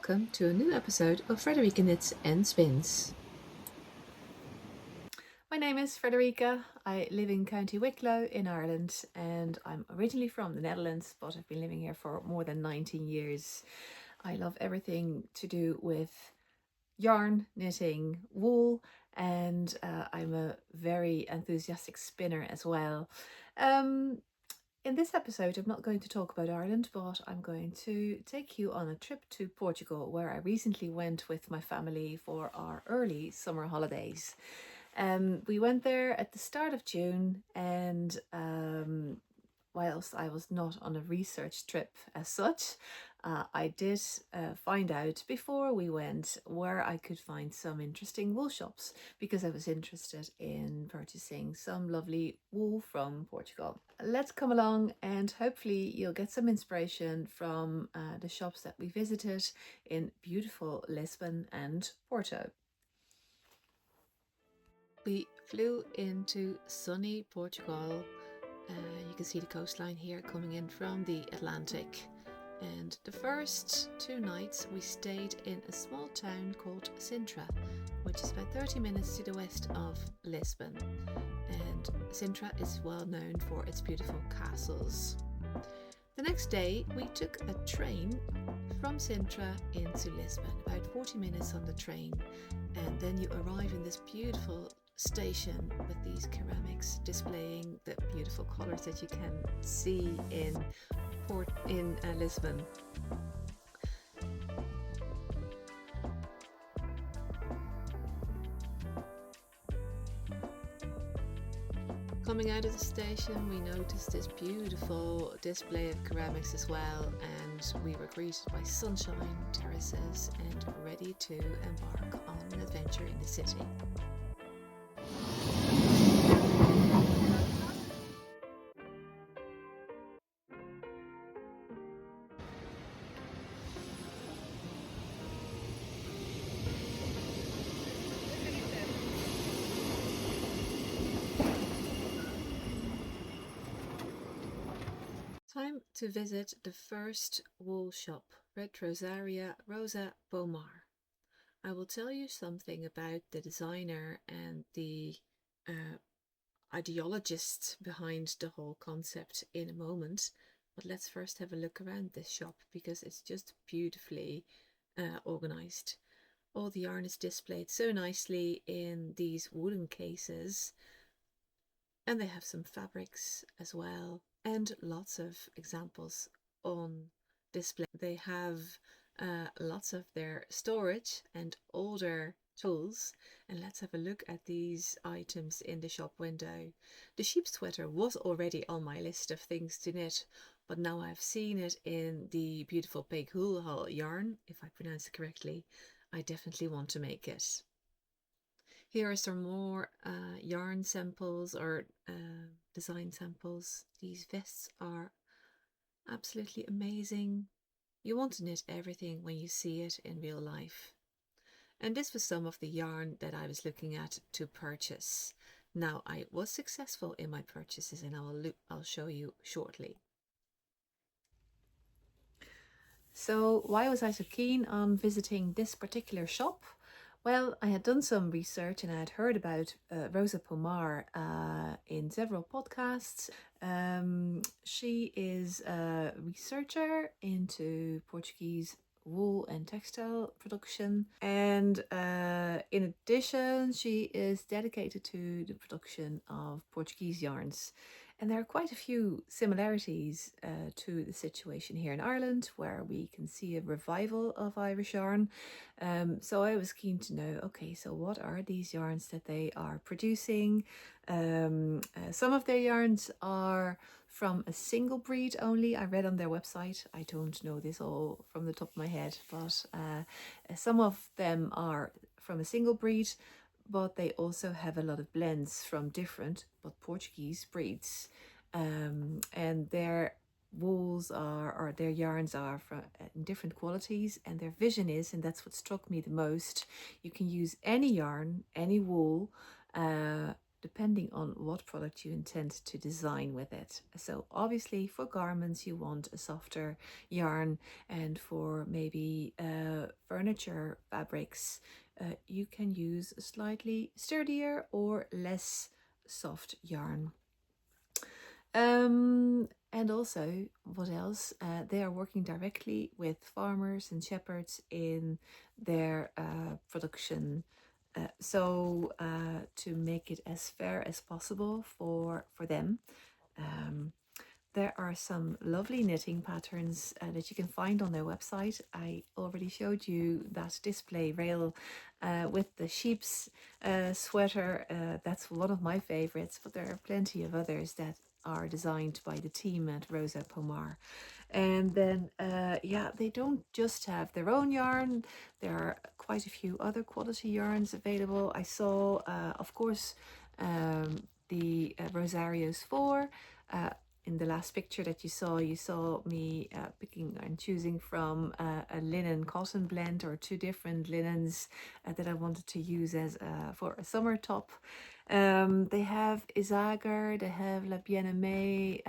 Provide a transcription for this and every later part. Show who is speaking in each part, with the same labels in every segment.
Speaker 1: welcome to a new episode of Frederica Knits and Spins. My name is Frederica. I live in County Wicklow in Ireland, and I'm originally from the Netherlands, but I've been living here for more than 19 years. I love everything to do with yarn, knitting, wool, and I'm a very enthusiastic spinner as well. In this episode, I'm not going to talk about Ireland, but I'm going to take you on a trip to Portugal, where I recently went with my family for our early summer holidays. We went there at the start of June, and whilst I was not on a research trip as such, I did find out before we went where I could find some interesting wool shops, because I was interested in purchasing some lovely wool from Portugal. Let's come along and hopefully you'll get some inspiration from the shops that we visited in beautiful Lisbon and Porto. We flew into sunny Portugal. You can see the coastline here coming in from the Atlantic. And the first 2 nights we stayed in a small town called Sintra, which is about 30 minutes to the west of Lisbon. And Sintra is well known for its beautiful castles. The next day we took a train from Sintra into Lisbon, about 40 minutes on the train, and then you arrive in this beautiful station with these ceramics displaying the beautiful colours that you can see in Lisbon. Coming out of the station, we noticed this beautiful display of ceramics as well, and we were greeted by sunshine, terraces, and ready to embark on an adventure in the city. Time to visit the first wool shop, Retrosaria Rosa Pomar. I will tell you something about the designer and the ideologist behind the whole concept in a moment, but let's first have a look around this shop because it's just beautifully organized. All the yarn is displayed so nicely in these wooden cases, and they have some fabrics as well and lots of examples on display. They have lots of their storage and older tools, and let's have a look at these items in the shop window. The sheep sweater was already on my list of things to knit, but now I've seen it in the beautiful pig wool yarn, if I pronounce it correctly. I definitely want to make it. Here are some more yarn samples or design samples. These vests are absolutely amazing. You want to knit everything when you see it in real life. And this was some of the yarn that I was looking at to purchase. Now, I was successful in my purchases, and I'll show you shortly. So why was I so keen on visiting this particular shop? Well, I had done some research and I had heard about Rosa Pomar in several podcasts. She is a researcher into Portuguese wool and textile production, and in addition she is dedicated to the production of Portuguese yarns. And there are quite a few similarities to the situation here in Ireland, where we can see a revival of Irish yarn. So I was keen to know, okay, so what are these yarns that they are producing? Some of their yarns are from a single breed only. I read on their website. I don't know this all from the top of my head, but some of them are from a single breed, but they also have a lot of blends from different but Portuguese breeds. And their wools are, or their yarns are from in different qualities, and their vision is, and that's what struck me the most, you can use any yarn, any wool. The depending on what product you intend to design with it. So obviously for garments you want a softer yarn, and for maybe furniture fabrics you can use a slightly sturdier or less soft yarn. And also, what else? They are working directly with farmers and shepherds in their production. To make it as fair as possible for them. Um, there are some lovely knitting patterns that you can find on their website. I already showed you that display rail with the sheep's sweater. That's one of my favorites, but there are plenty of others that are designed by the team at Rosa Pomar. And then, yeah, they don't just have their own yarn. There are quite a few other quality yarns available. I saw, of course, the Rosarios 4. In the last picture that you saw me picking and choosing from a linen cotton blend, or two different linens that I wanted to use as for a summer top. They have Isager, they have La Bien-Aimée,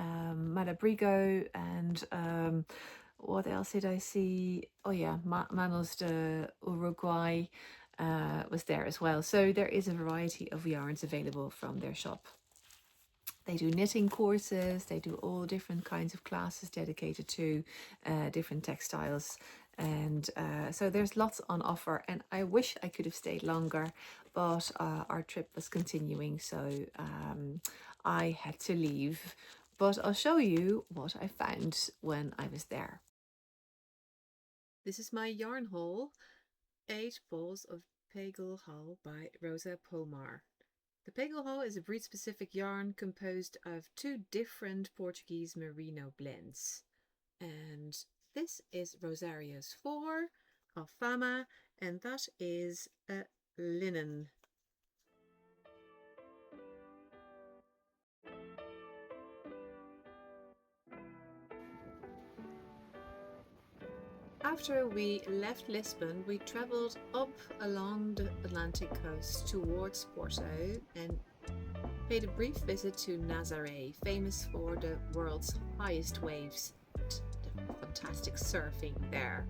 Speaker 1: Malabrigo, and what else did I see? Oh yeah, Manos de Uruguay was there as well. So there is a variety of yarns available from their shop. They do knitting courses, they do all different kinds of classes dedicated to different textiles. And so there's lots on offer, and I wish I could have stayed longer, but our trip was continuing, so I had to leave. But I'll show you what I found when I was there. This is my yarn haul, 8 balls of Pegel Hull by Rosa Pomar. The Pegel Hull is a breed-specific yarn composed of 2 different Portuguese merino blends. And this is Rosarios 4, Alfama, and that is a linen. After we left Lisbon, we travelled up along the Atlantic coast towards Porto and paid a brief visit to Nazaré, famous for the world's highest waves and the fantastic surfing there.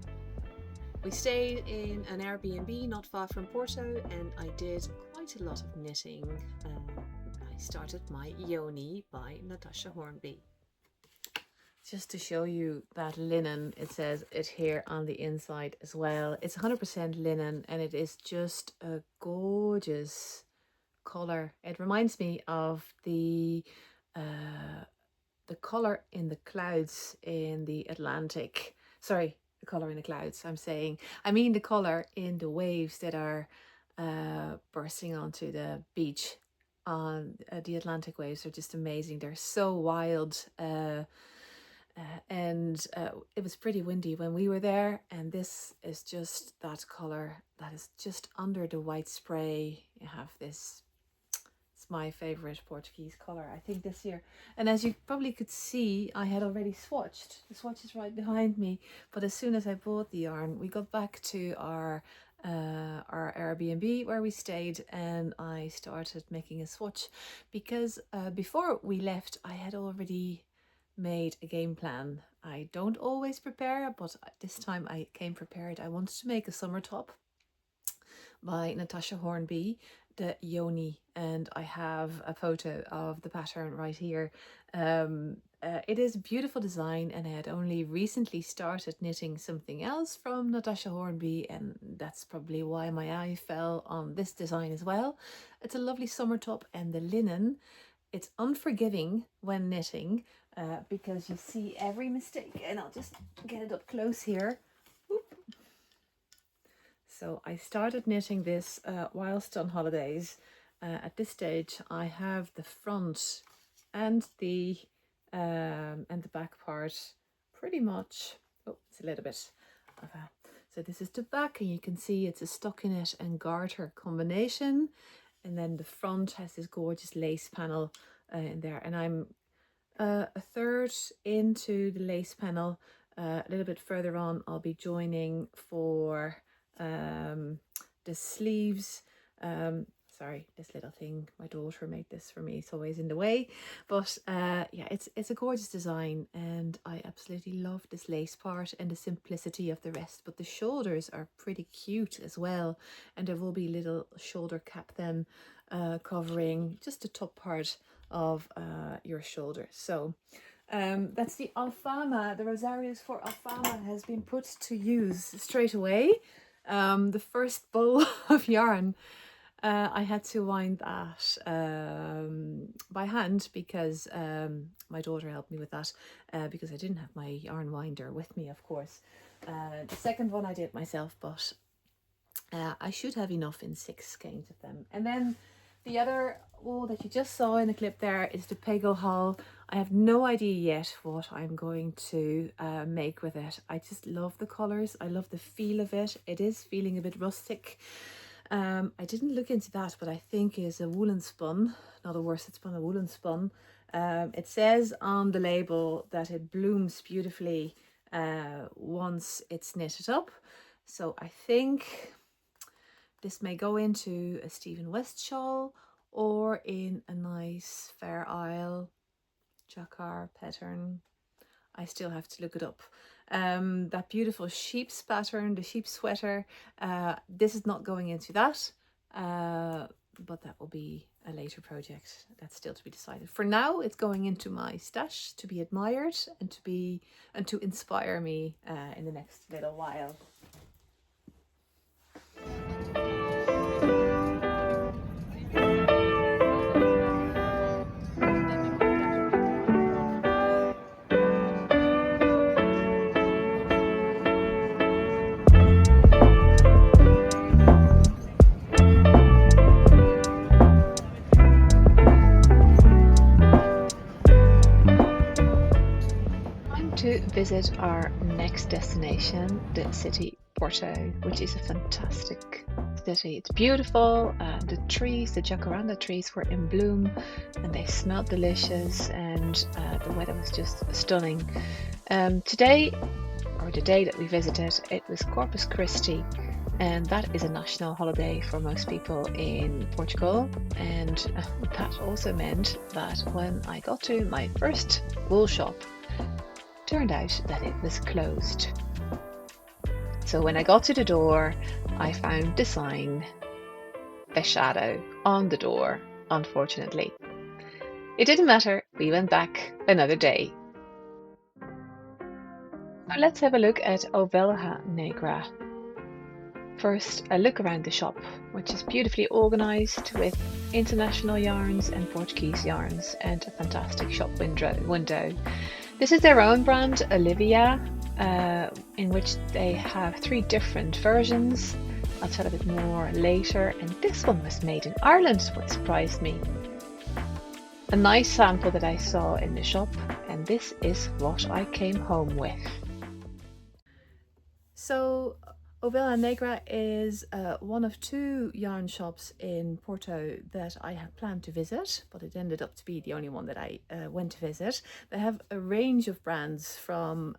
Speaker 1: We stayed in an Airbnb not far from Porto, and I did quite a lot of knitting. I started my Joni by Natasha Hornby. Just to show you that linen, it says it here on the inside as well. It's 100% linen, and it is just a gorgeous color. It reminds me of the color in the clouds in the Atlantic. Sorry, the color in the clouds. I mean the color in the waves that are bursting onto the beach. On the Atlantic waves are just amazing. They're so wild. And it was pretty windy when we were there, and this is just that color that is just under the white spray. You have this, it's my favorite Portuguese color, I think, this year. And as you probably could see, I had already swatched. The swatch is right behind me, but as soon as I bought the yarn, we got back to our Airbnb where we stayed, and I started making a swatch because before we left I had already made a game plan. I don't always prepare, but this time I came prepared. I wanted to make a summer top by Natasha Hornby, the Joni, and I have a photo of the pattern right here. It is a beautiful design, and I had only recently started knitting something else from Natasha Hornby, and that's probably why my eye fell on this design as well. It's a lovely summer top, and the linen, it's unforgiving when knitting because you see every mistake, and I'll just get it up close here. Oop. So I started knitting this whilst on holidays. At this stage I have the front and the back part pretty much. Oh, it's a little bit of a, so this is the back, and you can see it's a stockinette and garter combination, and then the front has this gorgeous lace panel in there, and I'm a third into the lace panel. A little bit further on I'll be joining for the sleeves. Sorry, this little thing, my daughter made this for me. It's always in the way. But yeah, it's a gorgeous design, and I absolutely love this lace part and the simplicity of the rest. But the shoulders are pretty cute as well. And there will be little shoulder cap then covering just the top part of your shoulder. So that's the Alfama. The Rosarios for Alfama has been put to use straight away. The first bowl of yarn, I had to wind that by hand because my daughter helped me with that because I didn't have my yarn winder with me, of course. The second one I did myself, but I should have enough in 6 skeins of them. And then the other wool that you just saw in the clip there is the Pego hull. I have no idea yet what I'm going to make with it. I just love the colours. I love the feel of it. It is feeling a bit rustic. I didn't look into that, but I think it's a woolen spun, not a worsted spun, a woolen spun. It says on the label that it blooms beautifully once it's knitted up. So I think this may go into a Stephen West shawl or in a nice Fair Isle jacquard pattern. I still have to look it up. That beautiful sheep's pattern, the sheep sweater, this is not going into that, but that will be a later project. That's still to be decided. For now, it's going into my stash to be admired and to inspire me in the next little while. To visit our next destination, the city Porto, which is a fantastic city. It's beautiful. The trees, the jacaranda trees were in bloom and they smelled delicious, and the weather was just stunning. Today, or the day that we visited, it was Corpus Christi, and that is a national holiday for most people in Portugal. And that also meant that when I got to my first wool shop, turned out that it was closed. So when I got to the door, I found the sign fechado on the door, unfortunately. It didn't matter, we went back another day. So let's have a look at Ovelha Negra. First, a look around the shop, which is beautifully organised with international yarns and Portuguese yarns and a fantastic shop window. This is their own brand, Olivia, in which they have 3 different versions. I'll tell a bit more later. And this one was made in Ireland, what surprised me. A nice sample that I saw in the shop, and this is what I came home with. So Ovelha Negra is one of 2 yarn shops in Porto that I had planned to visit, but it ended up to be the only one that I went to visit. They have a range of brands from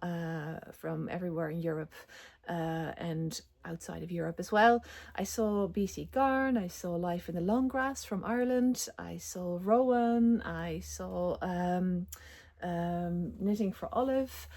Speaker 1: everywhere in Europe and outside of Europe as well. I saw BC Garn, I saw Life in the Long Grass from Ireland, I saw Rowan, I saw Knitting for Olive.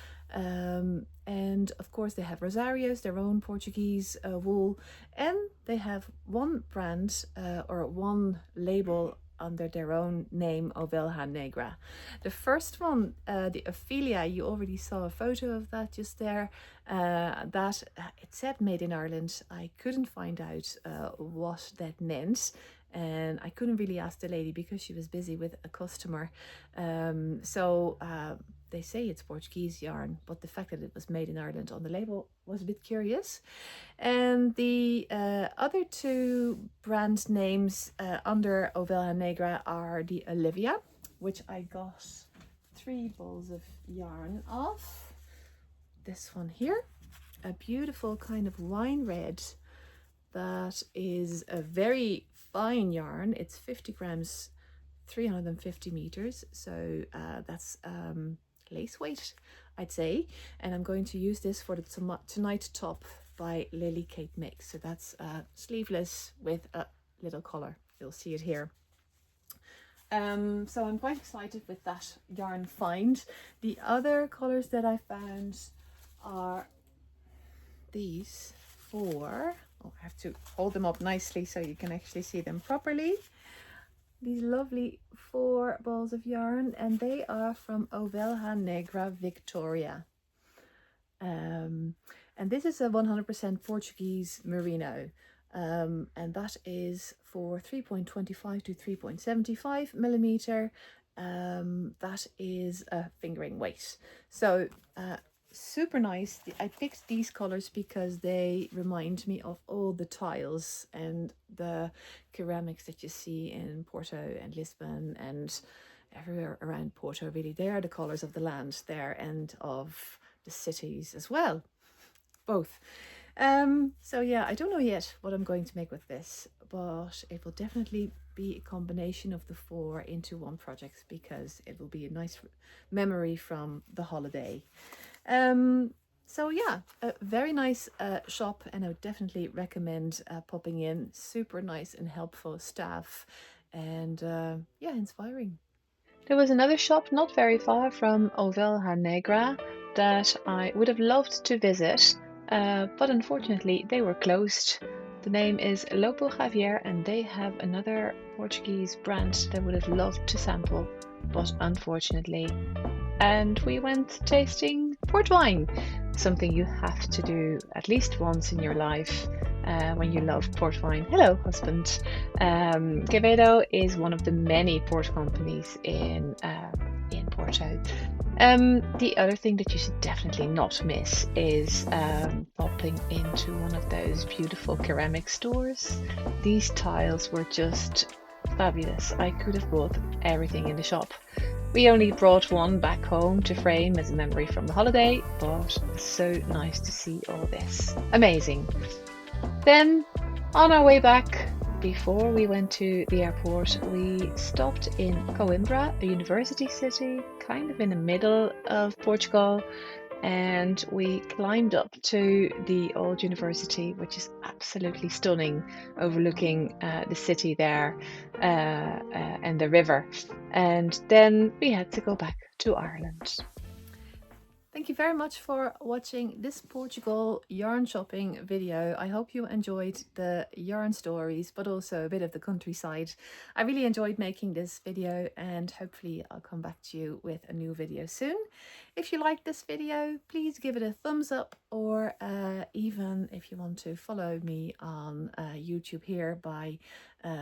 Speaker 1: And of course they have Rosarios, their own Portuguese wool, and they have one brand or one label under their own name, Ovelha Negra. The first one, the Ophelia, you already saw a photo of that just there. That it said made in Ireland. I couldn't find out what that meant, and I couldn't really ask the lady because she was busy with a customer. They say it's Portuguese yarn, but the fact that it was made in Ireland on the label was a bit curious. And the other 2 brand names under Ovelha Negra are the Olivia, which I got 3 balls of yarn of. This one here, a beautiful kind of wine red that is a very fine yarn. It's 50 grams, 350 meters. So that's lace weight, I'd say. And I'm going to use this for the Tonight Top by Lily Kate Makes. So that's sleeveless with a little collar. you'll see it here. So I'm quite excited with that yarn find. The other colours that I found are these 4. Oh, I have to hold them up nicely so you can actually see them properly. These lovely 4 balls of yarn, and they are from Ovelha Negra, Victoria. And this is a 100% Portuguese merino. And that is for 3.25 to 3.75 millimeter. That is a fingering weight. So super nice. I picked these colors because they remind me of all the tiles and the ceramics that you see in Porto and Lisbon and everywhere around Porto. Really, they are the colors of the land there and of the cities as well, both. So yeah, I don't know yet what I'm going to make with this, but it will definitely be a combination of the 4 into one project because it will be a nice memory from the holiday. So yeah, a very nice shop, and I would definitely recommend popping in. Super nice and helpful staff, and yeah, inspiring. There was another shop not very far from Ovelha Negra that I would have loved to visit, but unfortunately they were closed. The name is Lopo Javier, and they have another Portuguese brand that I would have loved to sample, but unfortunately. And we went tasting port wine, something you have to do at least once in your life when you love port wine. Hello, husband. Quevedo is one of the many port companies in Porto. The other thing that you should definitely not miss is popping into one of those beautiful ceramic stores. These tiles were just fabulous. I could have bought everything in the shop. We only brought one back home to frame as a memory from the holiday, but so nice to see all this. Amazing. Then, on our way back, before we went to the airport, we stopped in Coimbra, a university city, kind of in the middle of Portugal, and we climbed up to the old university, which is absolutely stunning, overlooking the city there and the river. And then we had to go back to Ireland. Thank you very much for watching this Portugal yarn shopping video. I hope you enjoyed the yarn stories, but also a bit of the countryside. I really enjoyed making this video, and hopefully I'll come back to you with a new video soon. If you like this video, please give it a thumbs up, or even if you want to follow me on YouTube here by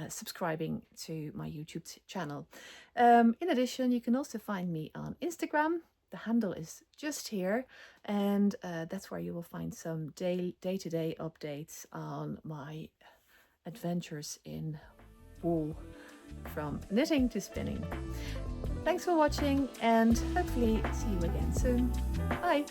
Speaker 1: subscribing to my YouTube channel. In addition, you can also find me on Instagram. The handle is just here, and that's where you will find some day-to-day updates on my adventures in wool, from knitting to spinning. Thanks for watching, and hopefully see you again soon. Bye!